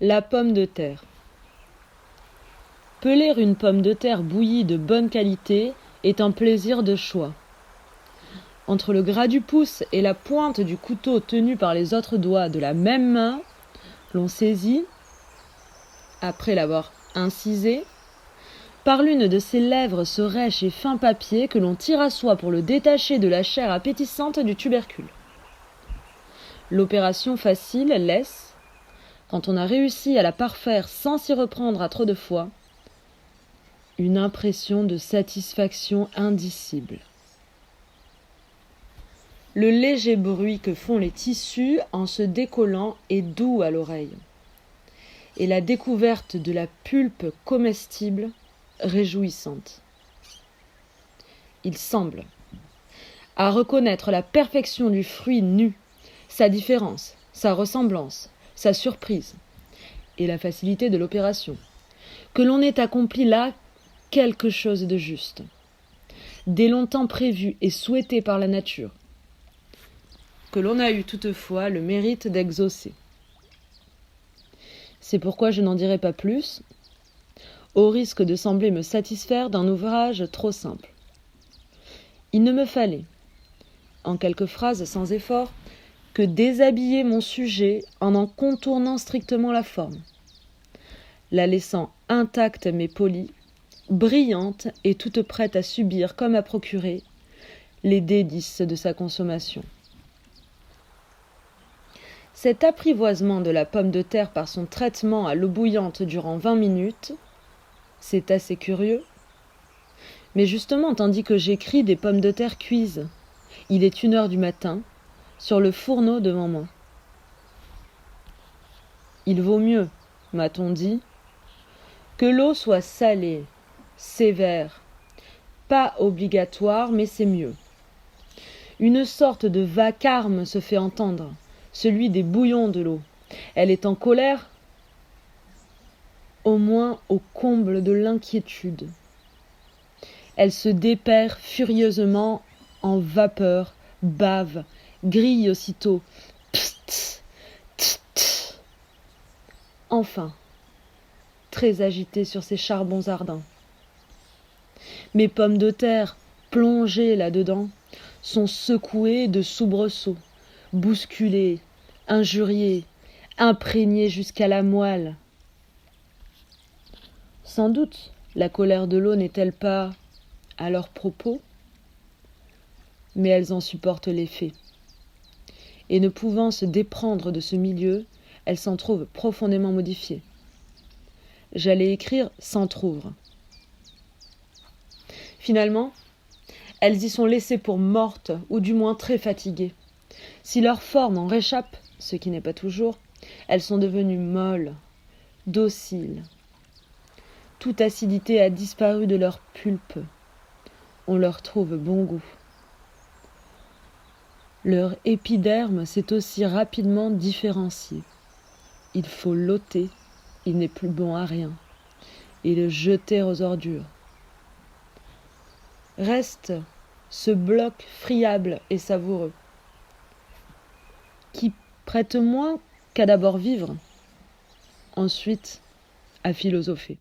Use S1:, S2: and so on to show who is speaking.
S1: La pomme de terre. Peler une pomme de terre bouillie de bonne qualité est un plaisir de choix. Entre le gras du pouce et la pointe du couteau tenu par les autres doigts de la même main, l'on saisit, après l'avoir incisé, par l'une de ses lèvres ce rêche et fin papier que l'on tire à soi pour le détacher de la chair appétissante du tubercule. L'opération facile laisse, quand on a réussi à la parfaire sans s'y reprendre à trop de fois, une impression de satisfaction indicible. Le léger bruit que font les tissus en se décollant est doux à l'oreille, et la découverte de la pulpe comestible réjouissante. Il semble, à reconnaître la perfection du fruit nu, sa différence, sa ressemblance, sa surprise et la facilité de l'opération, que l'on ait accompli là quelque chose de juste, dès longtemps prévu et souhaité par la nature, que l'on a eu toutefois le mérite d'exaucer. C'est pourquoi je n'en dirai pas plus, au risque de sembler me satisfaire d'un ouvrage trop simple. Il ne me fallait, en quelques phrases sans effort, que déshabiller mon sujet en contournant strictement la forme, la laissant intacte mais polie, brillante et toute prête à subir comme à procurer les délices de sa consommation. Cet apprivoisement de la pomme de terre par son traitement à l'eau bouillante durant 20 minutes, c'est assez curieux. Mais justement, tandis que j'écris des pommes de terre cuises, il est 1h du matin, sur le fourneau devant moi. Il vaut mieux, m'a-t-on dit, que l'eau soit salée, sévère, pas obligatoire, mais c'est mieux. Une sorte de vacarme se fait entendre, celui des bouillons de l'eau. Elle est en colère, au moins au comble de l'inquiétude. Elle se dépère furieusement en vapeur, bave, grille aussitôt. Psst, tst, tst. Enfin, très agitée sur ses charbons ardents. Mes pommes de terre, plongées là-dedans, sont secouées de soubresauts, bousculées, injuriées, imprégnées jusqu'à la moelle. Sans doute, la colère de l'eau n'est-elle pas à leur propos, mais elles en supportent l'effet. Et ne pouvant se déprendre de ce milieu, elles s'en trouvent profondément modifiées. J'allais écrire s'entr'ouvrent. Finalement, elles y sont laissées pour mortes, ou du moins très fatiguées. Si leur forme en réchappe, ce qui n'est pas toujours, elles sont devenues molles, dociles. Toute acidité a disparu de leur pulpe. On leur trouve bon goût. Leur épiderme s'est aussi rapidement différencié. Il faut l'ôter, il n'est plus bon à rien, et le jeter aux ordures. Reste ce bloc friable et savoureux, qui prête moins qu'à d'abord vivre, ensuite à philosopher.